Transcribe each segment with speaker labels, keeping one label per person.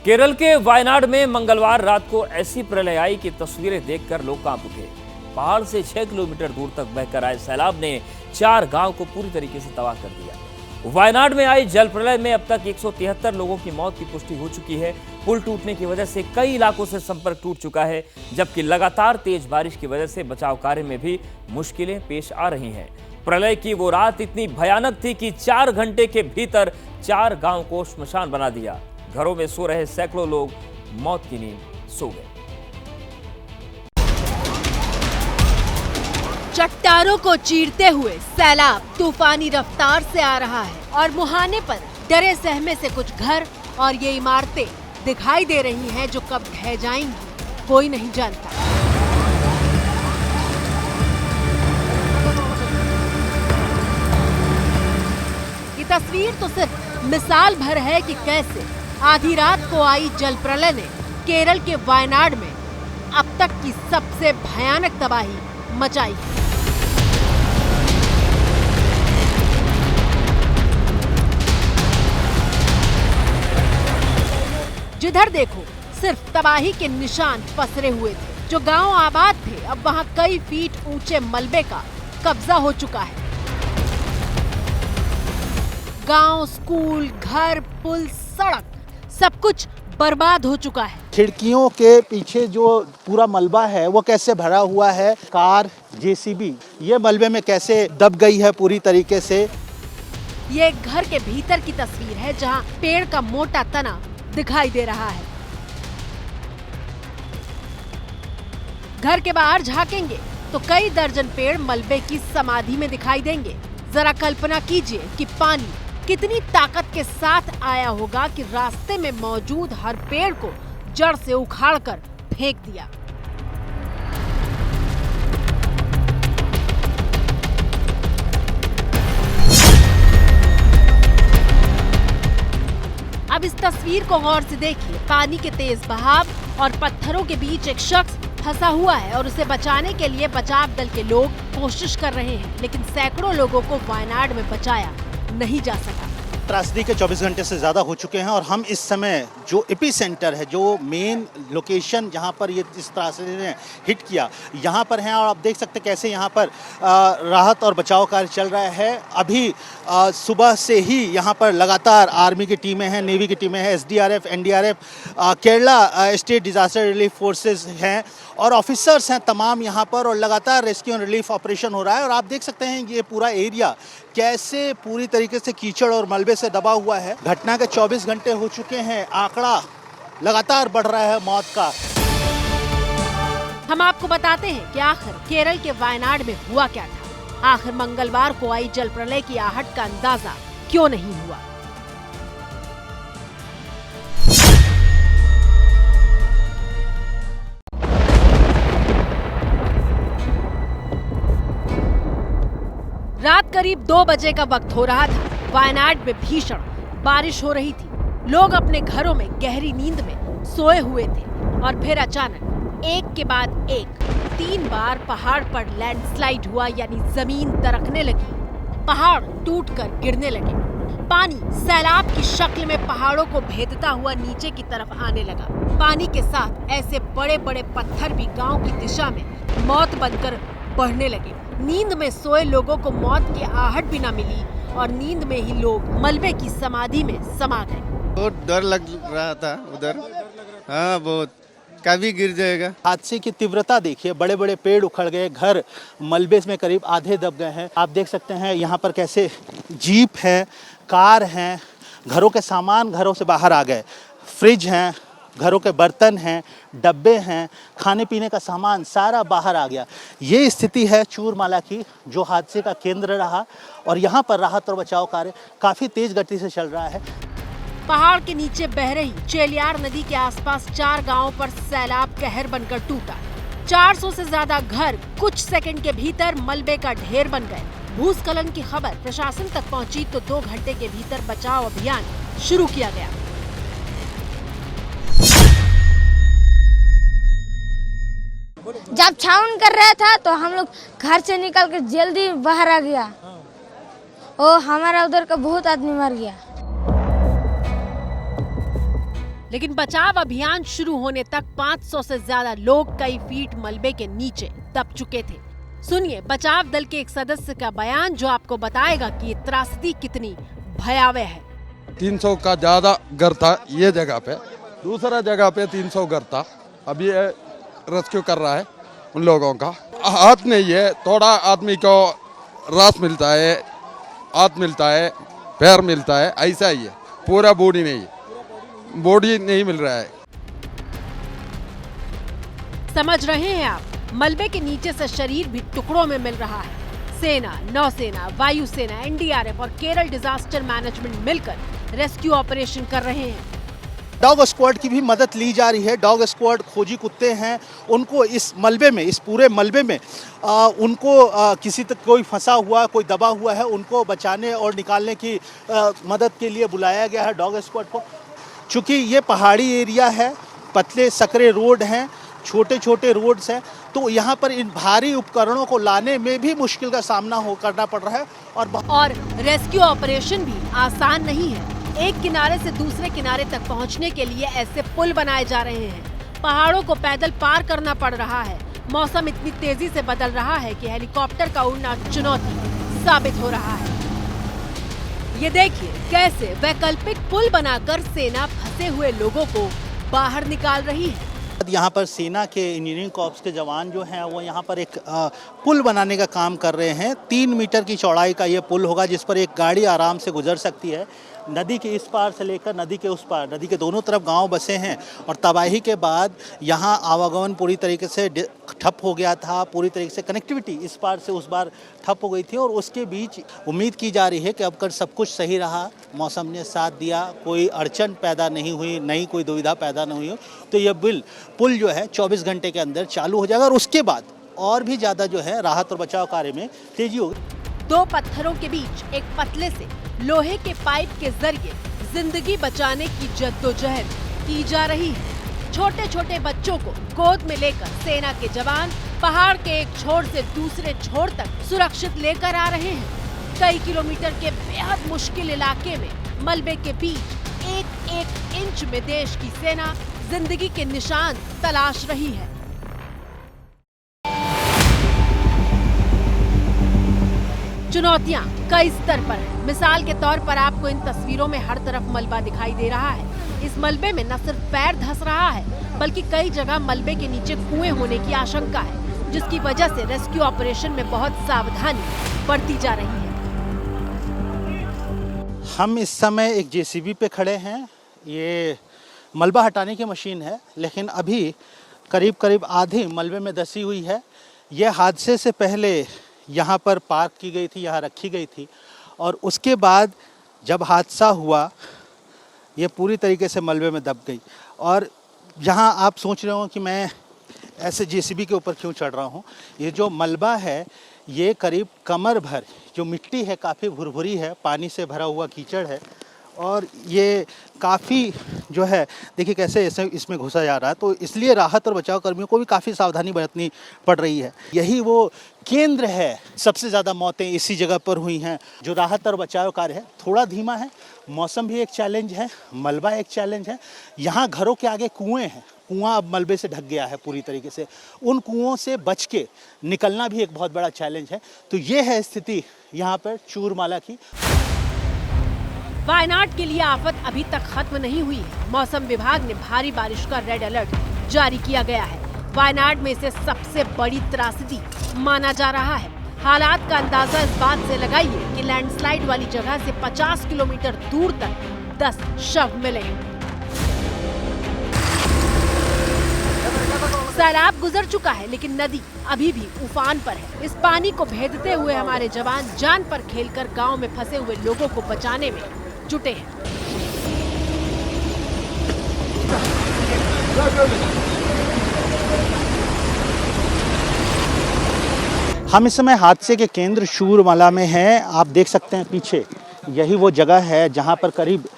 Speaker 1: केरल के वायनाड में मंगलवार रात को ऐसी प्रलय आई कि तस्वीरें देखकर लोग कांप उठे। पहाड़ से 6 किलोमीटर दूर तक बहकर आए सैलाब ने 4 गांव को पूरी तरीके से तबाह कर दिया। वायनाड में आई जल प्रलय में अब तक 173 लोगों की मौत की पुष्टि हो चुकी है। पुल टूटने की वजह से कई इलाकों से संपर्क टूट चुका है, जबकि लगातार तेज बारिश की वजह से बचाव कार्य में भी मुश्किलें पेश आ रही हैं। प्रलय की वो रात इतनी भयानक थी कि 4 घंटे के भीतर 4 गांव को श्मशान बना दिया। घरों में सो रहे सैकड़ों लोग मौत की नींद सो गए।
Speaker 2: चट्टानों को चीरते हुए सैलाब तूफानी रफ्तार से आ रहा है और मुहाने पर डरे सहमे से कुछ घर और ये इमारतें दिखाई दे रही हैं जो कब ढह जाएंगी कोई नहीं जानता। ये तस्वीर तो सिर्फ मिसाल भर है कि कैसे आधी रात को आई जल प्रलय ने केरल के वायनाड में अब तक की सबसे भयानक तबाही मचाई। जिधर देखो सिर्फ तबाही के निशान पसरे हुए थे। जो गांव आबाद थे अब वहां कई फीट ऊंचे मलबे का कब्जा हो चुका है। गांव, स्कूल, घर, पुल, सड़क सब कुछ बर्बाद हो चुका है।
Speaker 3: खिड़कियों के पीछे जो पूरा मलबा है वो कैसे भरा हुआ है। कार, जेसीबी ये मलबे में कैसे दब गई है पूरी तरीके से।
Speaker 2: ये एक घर के भीतर की तस्वीर है जहां पेड़ का मोटा तना दिखाई दे रहा है। घर के बाहर झांकेंगे तो कई दर्जन पेड़ मलबे की समाधि में दिखाई देंगे। जरा कल्पना कीजिए कि पानी कितनी ताकत के साथ आया होगा कि रास्ते में मौजूद हर पेड़ को जड़ से उखाड़कर फेंक दिया। अब इस तस्वीर को गौर से देखिए। पानी के तेज बहाव और पत्थरों के बीच एक शख्स फंसा हुआ है और उसे बचाने के लिए बचाव दल के लोग कोशिश कर रहे हैं, लेकिन सैकड़ों लोगों को वायनाड में बचाया नहीं जा सका।
Speaker 3: त्रासदी के 24 घंटे से ज़्यादा हो चुके हैं और हम इस समय जो एपी सेंटर है, जो मेन लोकेशन जहां पर ये इस त्रासदी ने हिट किया, यहां पर हैं और आप देख सकते हैं कैसे यहां पर राहत और बचाव कार्य चल रहा है। अभी सुबह से ही यहां पर लगातार आर्मी की टीमें हैं, नेवी की टीमें हैं, SDRF, NDRF, Kerala state disaster relief forces हैं और ऑफिसर्स हैं तमाम यहाँ पर और लगातार रेस्क्यू एंड रिलीफ ऑपरेशन हो रहा है। और आप देख सकते हैं ये पूरा एरिया कैसे पूरी तरीके से कीचड़ और मलबे से दबा हुआ है। घटना के 24 घंटे हो चुके हैं, आंकड़ा लगातार बढ़ रहा है मौत का।
Speaker 2: हम आपको बताते हैं कि आखिर केरल के वायनाड में हुआ क्या था। आखिर मंगलवार को आई जल प्रलय की आहट का अंदाजा क्यों नहीं हुआ। रात करीब 2 बजे का वक्त हो रहा था। वायनाड में भीषण बारिश हो रही थी। लोग अपने घरों में गहरी नींद में सोए हुए थे और फिर अचानक एक के बाद एक 3 बार पहाड़ पर लैंडस्लाइड हुआ, यानी जमीन दरकने लगी, पहाड़ टूटकर गिरने लगे। पानी सैलाब की शक्ल में पहाड़ों को भेदता हुआ नीचे की तरफ आने लगा। पानी के साथ ऐसे बड़े बड़े पत्थर भी गांव की दिशा में मौत बनकर बढ़ने लगे। नींद में सोए लोगों को मौत की आहट भी न मिली और नींद में ही लोग मलबे की समाधि में समा गए।
Speaker 4: बहुत डर लग रहा था उधर। हाँ, बहुत, कभी गिर जाएगा।
Speaker 3: हादसे की तीव्रता देखिए, बड़े बड़े पेड़ उखड़ गए, घर मलबे में करीब आधे दब गए हैं। आप देख सकते हैं यहाँ पर कैसे जीप है, कार हैं, घरों के सामान घरों से बाहर आ गए, फ्रिज हैं, घरों के बर्तन हैं, डब्बे हैं, खाने पीने का सामान सारा बाहर आ गया। ये स्थिति है चूरमाला की, जो हादसे का केंद्र रहा और यहाँ पर राहत और बचाव कार्य काफ़ी तेज गति से चल रहा है।
Speaker 2: पहाड़ के नीचे बह रही चेलियार नदी के आसपास 4 गांवों पर सैलाब कहर बनकर टूटा। 400 से ज्यादा घर कुछ सेकंड के भीतर मलबे का ढेर बन गए। भूस्खलन की खबर प्रशासन तक पहुंची तो 2 घंटे के भीतर बचाव अभियान शुरू किया गया।
Speaker 5: जब छावन कर रहा था तो हम लोग घर से निकल के जल्दी बाहर आ गया। ओ हमारा उधर का बहुत आदमी मर गया।
Speaker 2: लेकिन बचाव अभियान शुरू होने तक 500 से ज्यादा लोग कई फीट मलबे के नीचे दब चुके थे। सुनिए बचाव दल के एक सदस्य का बयान जो आपको बताएगा कि ये त्रासदी कितनी भयावह है।
Speaker 6: 300 का ज्यादा घर था ये जगह पे, दूसरा जगह पे 300 घर था। अभी ये रेस्क्यू कर रहा है उन लोगों का। हाथ नहीं है, थोड़ा आदमी को रास मिलता है, हाथ मिलता है, पैर मिलता है, ऐसा ही है। पूरा बॉडी नहीं मिल रहा है।
Speaker 2: समझ रहे हैं आप, मलबे के नीचे से शरीर भी टुकड़ों में मिल रहा है। सेना, नौसेना, वायुसेना, एनडीआरएफ और केरल डिजास्टर मैनेजमेंट मिलकर रेस्क्यू ऑपरेशन कर रहे हैं।
Speaker 3: डॉग स्क्वाड की भी मदद ली जा रही है। डॉग स्क्वाड खोजी कुत्ते हैं, उनको इस मलबे में, इस पूरे मलबे में उनको किसी तक कोई फंसा हुआ, कोई दबा हुआ है, उनको बचाने और निकालने की मदद के लिए बुलाया गया है डॉग स्क्वाड को। चूँकि ये पहाड़ी एरिया है, पतले सकरे रोड हैं, छोटे छोटे रोड्स हैं, तो यहाँ पर इन भारी उपकरणों को लाने में भी मुश्किल का सामना करना पड़ रहा है। और
Speaker 2: रेस्क्यू ऑपरेशन भी आसान नहीं है। एक किनारे से दूसरे किनारे तक पहुँचने के लिए ऐसे पुल बनाए जा रहे हैं। पहाड़ों को पैदल पार करना पड़ रहा है। मौसम इतनी तेजी से बदल रहा है कि हेलीकॉप्टर का उड़ना चुनौती साबित हो रहा है। ये देखिए कैसे वैकल्पिक पुल बनाकर सेना फंसे हुए लोगों को बाहर निकाल रही है।
Speaker 3: यहाँ पर सेना के इंजीनियरिंग कॉर्प्स के जवान जो हैं वो यहाँ पर एक पुल बनाने का काम कर रहे हैं। 3 मीटर की चौड़ाई का ये पुल होगा जिस पर एक गाड़ी आराम से गुजर सकती है। नदी के इस पार से लेकर नदी के उस पार, नदी के दोनों तरफ गांव बसे हैं और तबाही के बाद यहाँ आवागमन पूरी तरीके से ठप हो गया था। पूरी तरीके से कनेक्टिविटी इस पार से उस पार ठप हो गई थी और उसके बीच उम्मीद की जा रही है कि अब कर सब कुछ सही रहा, मौसम ने साथ दिया, कोई अड़चन पैदा नहीं हुई, नई कोई दुविधा पैदा नहीं हुई, तो यह पुल जो है 24 घंटे के अंदर चालू हो जाएगा और उसके बाद और भी ज़्यादा जो है राहत और बचाव कार्य में तेजी होगी।
Speaker 2: 2 पत्थरों के बीच एक पतले से लोहे के पाइप के जरिए जिंदगी बचाने की जद्दोजहद की जा रही है। छोटे छोटे बच्चों को गोद में लेकर सेना के जवान पहाड़ के एक छोर से दूसरे छोर तक सुरक्षित लेकर आ रहे हैं। कई किलोमीटर के बेहद मुश्किल इलाके में मलबे के बीच एक इंच में देश की सेना जिंदगी के निशान तलाश रही है। चुनौतियां कई स्तर पर हैं। मिसाल के तौर पर आपको इन तस्वीरों में हर तरफ मलबा दिखाई दे रहा है। इस मलबे में न सिर्फ पैर धंस रहा है बल्कि कई जगह मलबे के नीचे कुएं होने की आशंका है, जिसकी वजह से रेस्क्यू ऑपरेशन में बहुत सावधानी बरती जा रही है।
Speaker 3: हम इस समय एक जेसीबी पे खड़े हैं। ये मलबा हटाने की मशीन है, लेकिन अभी करीब आधी मलबे में धंसी हुई है। यह हादसे से पहले यहाँ पर पार्क की गई थी, यहाँ रखी गई थी और उसके बाद जब हादसा हुआ ये पूरी तरीके से मलबे में दब गई। और जहाँ आप सोच रहे हो कि मैं ऐसे जेसीबी के ऊपर क्यों चढ़ रहा हूँ, ये जो मलबा है ये करीब कमर भर, जो मिट्टी है काफ़ी भुरभुरी है, पानी से भरा हुआ कीचड़ है और ये काफ़ी जो है देखिए कैसे ऐसे इसमें घुसा जा रहा है। तो इसलिए राहत और बचाव कर्मियों को भी काफ़ी सावधानी बरतनी पड़ रही है। यही वो केंद्र है, सबसे ज़्यादा मौतें इसी जगह पर हुई हैं। जो राहत और बचाव कार्य है थोड़ा धीमा है, मौसम भी एक चैलेंज है, मलबा एक चैलेंज है। यहाँ घरों के आगे कुएँ हैं, कुआं अब मलबे से ढक गया है पूरी तरीके से, उन कुओं से बच के निकलना भी एक बहुत बड़ा चैलेंज है। तो ये है स्थिति यहाँ पर चूरमाला की।
Speaker 2: वायनाड के लिए आफत अभी तक खत्म नहीं हुई है। मौसम विभाग ने भारी बारिश का रेड अलर्ट जारी किया गया है। वायनाड में इसे सबसे बड़ी त्रासदी माना जा रहा है। हालात का अंदाजा इस बात से लगाइए कि लैंडस्लाइड वाली जगह से 50 किलोमीटर दूर तक 10 शव मिले हैं। सैलाब गुजर चुका है लेकिन नदी अभी भी उफान पर है। इस पानी को भेदते हुए हमारे जवान जान पर खेलकर गांव में फंसे हुए लोगों को बचाने में जुटे हैं।
Speaker 3: हम इस समय हादसे के केंद्र चूरमाला में हैं। आप देख सकते हैं पीछे, यही वो जगह है जहां पर करीब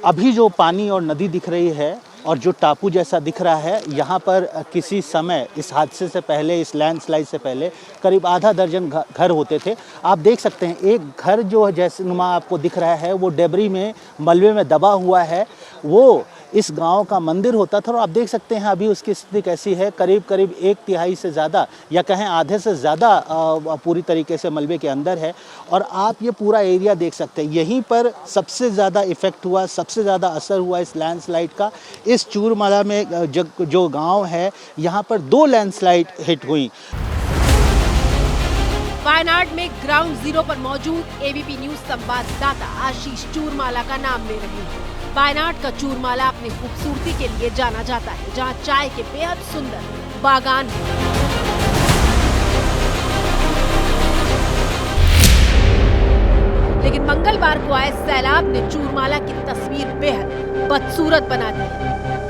Speaker 3: अभी जो पानी और नदी दिख रही है और जो टापू जैसा दिख रहा है, यहाँ पर किसी समय इस हादसे से पहले, इस लैंडस्लाइड से पहले करीब आधा दर्जन घर होते थे। आप देख सकते हैं एक घर जो जैसे नुमा आपको दिख रहा है वो डेबरी में, मलबे में दबा हुआ है। वो इस गांव का मंदिर होता था। और आप देख सकते हैं अभी उसकी स्थिति कैसी है, करीब करीब 1/3 से ज़्यादा या कहें आधे से ज़्यादा पूरी तरीके से मलबे के अंदर है। और आप ये पूरा एरिया देख सकते हैं, यहीं पर सबसे ज़्यादा इफ़ेक्ट हुआ, सबसे ज़्यादा असर हुआ इस लैंडस्लाइड का। इस चूरमाला में जो गांव है यहाँ पर 2 लैंडस्लाइड हिट हुई।
Speaker 2: वायनाड में ग्राउंड जीरो पर मौजूद एबीपी न्यूज संवाददाता आशीष चूरमाला का नाम ले रहे हैं। वायनाड का चूरमाला अपनी खूबसूरती के लिए जाना जाता है, जहां चाय के बेहद सुंदर बागान हैं। लेकिन मंगलवार को आए सैलाब ने चूरमाला की तस्वीर बेहद बदसूरत बना दी।